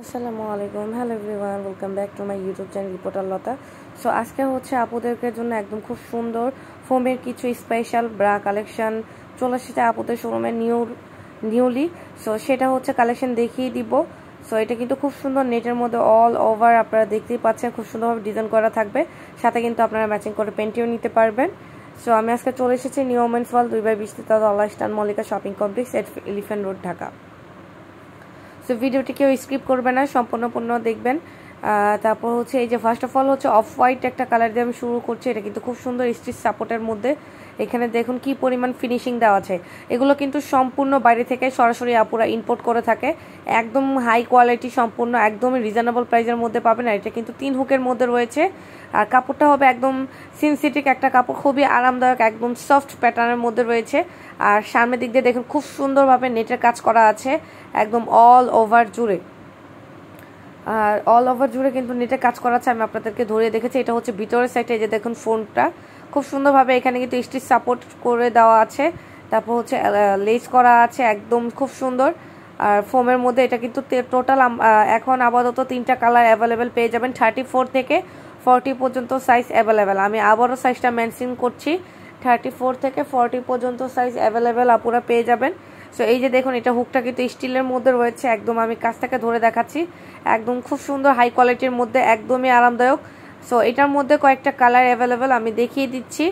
আসসালামু আলাইকুম, hello everyone, welcome back to my YouTube channel reporter Lata. So আজকে হচ্ছে আপুদেরকে জন্য একদম খুব সুন্দর ফোমের কিছু স্পেশাল ব্রা কালেকশন চলে এসেছে আপুদের শোরুমে নিউলি। সো সেটা হচ্ছে কালেকশন দেখিয়ে দিব। সো এটা কিন্তু খুব সুন্দর নেটের মধ্যে অল ওভার আপনারা দেখতেই পাচ্ছেন, খুব সুন্দরভাবে ডিজাইন করা থাকবে, সাথে কিন্তু আপনারা ম্যাচিং করে পেন্টিও নিতে পারবেন। সো আমি আজকে চলে এসেছি নিউ ওমেন্স ওয়ার্ল্ড 2/20 আল্লাহ স্টান মল্লিকা শপিং কমপ্লেক্স এট এলিফ্যান্ট রোড, ঢাকা। সো ভিডিওটি কেউ স্কিপ করবে না, সম্পূর্ণ দেখবেন। তারপর হচ্ছে এই যে ফার্স্ট অফ অল হচ্ছে অফ হোয়াইট একটা কালার দিয়ে আমি শুরু করছি। এটা কিন্তু খুব সুন্দর স্টিচ সাপোর্টের মধ্যে। এখানে দেখুন কি পরিমাণ ফিনিশিং দেওয়া আছে। এগুলো কিন্তু সম্পূর্ণ বাইরে থেকে সরাসরি আপুরা ইম্পোর্ট করে থাকে। একদম হাই কোয়ালিটি, সম্পূর্ণ একদমই রিজনেবল প্রাইসের মধ্যে পাবেন। আর এটা কিন্তু 3 হুকের মধ্যে রয়েছে। আর কাপড়টা হবে একদম সিনথেটিক একটা কাপড়, খুবই আরামদায়ক, একদম সফট প্যাটার্নের মধ্যে রয়েছে। আর সামনের দিক দিয়ে দেখুন খুব সুন্দরভাবে নেটের কাজ করা আছে একদম অল ওভার জুড়ে। আর অল ওভার জুড়ে কিন্তু নেটের কাজ করা আছে, আমি আপনাদেরকে ধরে দেখেছি। এটা হচ্ছে ভিতরের সাইডে, যে দেখুন ফোনটা খুব সুন্দরভাবে এখানে কিন্তু স্টিচ সাপোর্ট করে দেওয়া আছে। তারপর হচ্ছে লেস করা আছে একদম খুব সুন্দর। আর ফোমের মধ্যে এটা কিন্তু টোটাল এখন আপাতত 3টা কালার অ্যাভেলেবেল পেয়ে যাবেন। 34 থেকে 40 পর্যন্ত সাইজ অ্যাভেলেবেল। আমি আবারও সাইজটা মেনশন করছি, 34 থেকে 40 পর্যন্ত সাইজ অ্যাভেলেবেল আপুরা পেয়ে যাবেন। সো এই যে দেখুন, এটা হুকটা কিন্তু স্টিলের মধ্যে রয়েছে, একদম আমি কাছ থেকে ধরে দেখাচ্ছি, একদম খুব সুন্দর হাই কোয়ালিটির মধ্যে, একদমই আরামদায়ক। সো এটার মধ্যে কয়েকটা কালার অ্যাভেলেবেল আমি দেখিয়ে দিচ্ছি।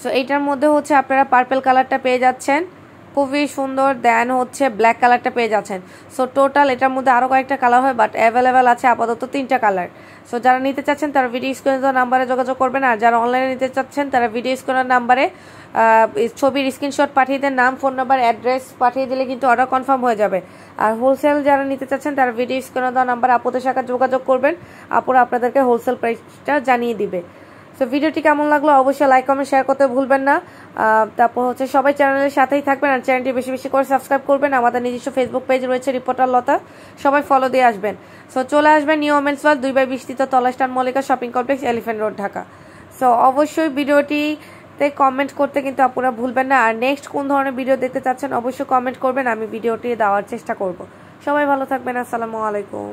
সো এইটার মধ্যে হচ্ছে আপনারা পার্পল কালারটা পেয়ে যাচ্ছেন, খুবই সুন্দর। দেন হচ্ছে ব্ল্যাক কালারটা পেয়ে যাচ্ছেন। সো টোটাল এটার মধ্যে আরও কয়েকটা কালার হয়, বাট অ্যাভেলেবেল আছে আপাতত 3টা কালার। সো যারা নিতে চাচ্ছেন তারা ভিডিও স্ক্রিনে দেওয়া নাম্বারে যোগাযোগ করবেন। আর যারা অনলাইনে নিতে চাচ্ছেন তারা ভিডিও স্ক্রিনের নাম্বারে ছবির স্ক্রিনশট পাঠিয়ে দেন, নাম, ফোন নাম্বার, অ্যাড্রেস পাঠিয়ে দিলে কিন্তু অর্ডার কনফার্ম হয়ে যাবে। আর হোলসেল যারা নিতে চাচ্ছেন তারা ভিডিও স্ক্রিনে দেওয়া নাম্বারে আপুদের সাথে যোগাযোগ করবেন, আপুরা আপনাদেরকে হোলসেল প্রাইসটা জানিয়ে দিবে। সো ভিডিওটি কেমন লাগলো অবশ্যই লাইক কমেন্ট শেয়ার করতে ভুলবেন না। তারপর হচ্ছে সবাই চ্যানেলের সাথেই থাকবেন, আর চ্যানেলটি বেশি বেশি করে সাবস্ক্রাইব করবেন। আমাদের নিজস্ব ফেসবুক পেজ রয়েছে রিপোর্টার লতা, সবাই ফলো দিয়ে আসবেন। সো চলে আসবেন নিউ ওমেন্স ওয়ার্ল্ড 2/20 তলা স্টান Mallika shopping complex, elephant road, Dhaka. So অবশ্যই ভিডিওটিতে কমেন্ট করতে কিন্তু আপনারা ভুলবেন না। আর নেক্সট কোন ধরনের ভিডিও দেখতে চাচ্ছেন অবশ্যই কমেন্ট করবেন, আমি ভিডিওটি দেওয়ার চেষ্টা করব। সবাই ভালো থাকবেন, আসসালামু আলাইকুম।